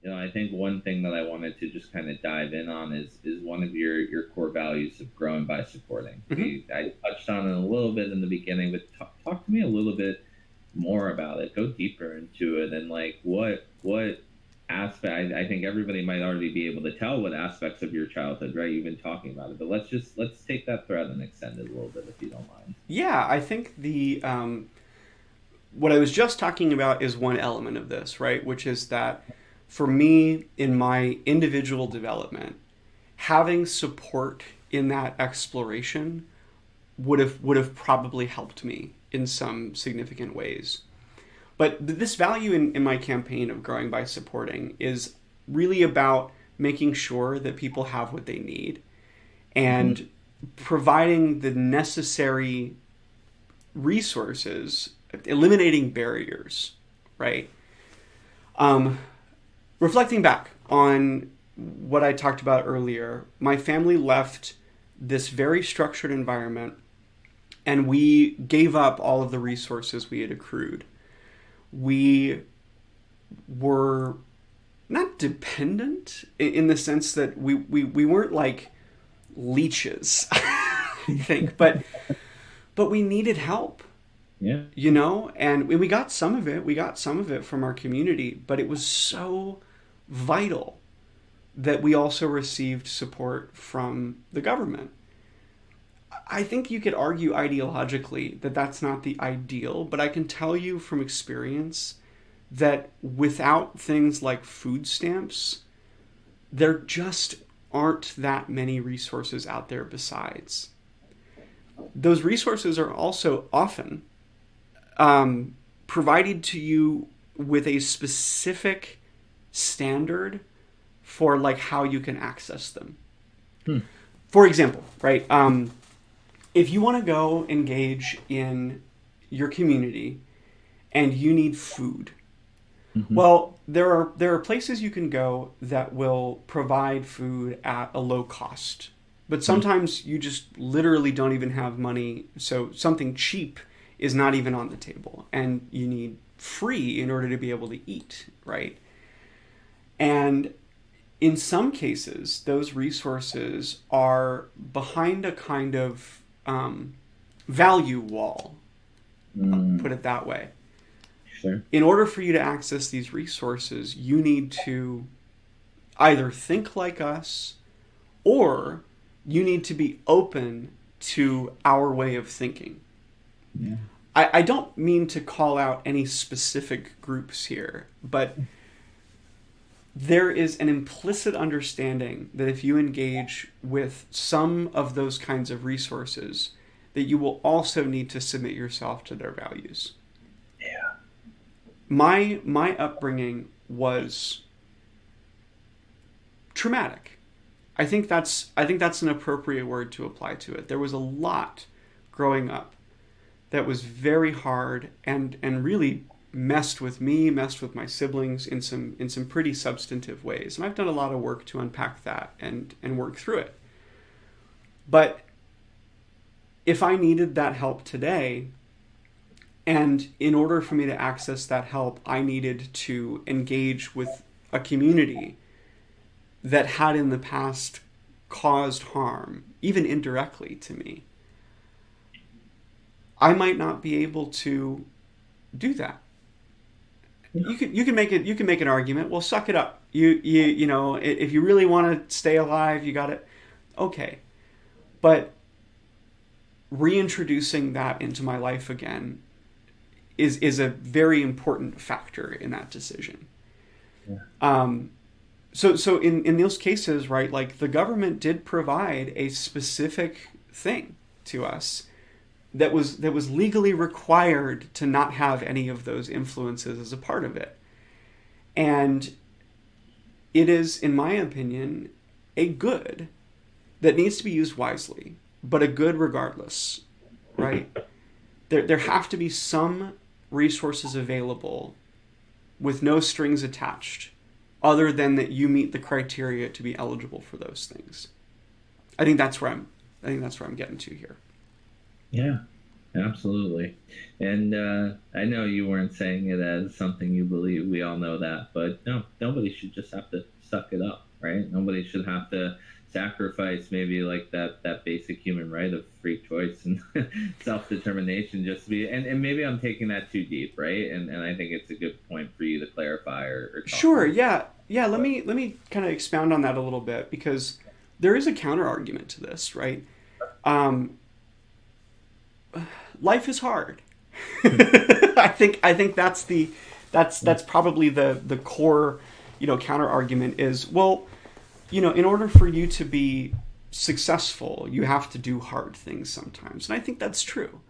I think one thing that I wanted to just kind of dive in on is one of your core values of growing by supporting. Hmm. I touched on it a little bit in the beginning, but talk to me a little bit more about it. Go deeper into it, and like what aspect. I think everybody might already be able to tell what aspects of your childhood, right? You've been talking about it, but let's take that thread and extend it a little bit, if you don't mind. Yeah, I think the what I was just talking about is one element of this, right? Which is that for me, in my individual development, having support in that exploration would have probably helped me in some significant ways. But this value in my campaign of growing by supporting is really about making sure that people have what they need Hmm. and providing the necessary resources, eliminating barriers, right? Um, Reflecting back on what I talked about earlier, my family left this very structured environment and we gave up all of the resources we had accrued. We were not dependent in the sense that we weren't like leeches, I think, but we needed help, Yeah. and we got some of it. We got some of it from our community, but it was so vital that we also received support from the government. I think you could argue ideologically that that's not the ideal, but I can tell you from experience that without things like food stamps, there just aren't that many resources out there besides. Those resources are also often provided to you with a specific standard for like how you can access them. Hmm. For example, right? If you want to go engage in your community and you need food, Hmm. well, there are places you can go that will provide food at a low cost. But Hmm. sometimes you just literally don't even have money, so something cheap is not even on the table and you need free in order to be able to eat, right? And in some cases, those resources are behind a kind of value wall, put Mm. it that way. Sure. In order for you to access these resources, you need to either think like us or you need to be open to our way of thinking. Yeah. I don't mean to call out any specific groups here, but there is an implicit understanding that if you engage with some of those kinds of resources, that you will also need to submit yourself to their values. Yeah. My upbringing was traumatic. I think that's an appropriate word to apply to it. There was a lot growing up that was very hard and really messed with me, messed with my siblings in some pretty substantive ways. And I've done a lot of work to unpack that and work through it. But if I needed that help today, and in order for me to access that help, I needed to engage with a community that had in the past caused harm, even indirectly to me, I might not be able to do that. You can make an argument. Well, suck it up. If you really want to stay alive, you got it. Okay, but reintroducing that into my life again is a very important factor in that decision. Yeah. So in those cases, right, like the government did provide a specific thing to us that was legally required to not have any of those influences as a part of it. And it is, in my opinion, a good that needs to be used wisely, but a good regardless, right? There have to be some resources available with no strings attached other than that you meet the criteria to be eligible for those things. I think that's where I'm getting to here. Yeah. Absolutely. And I know you weren't saying it as something you believe. We all know that. But no, nobody should just have to suck it up, right? Nobody should have to sacrifice maybe like that basic human right of free choice and self-determination just to be and maybe I'm taking that too deep, right? And I think it's a good point for you to clarify or talk Sure, more. yeah. Yeah, let But me kind of expound on that a little bit because there is a counter argument to this, right? Um, life is hard. I think that's probably the core, counter argument is, well, in order for you to be successful, you have to do hard things sometimes. And I think that's true.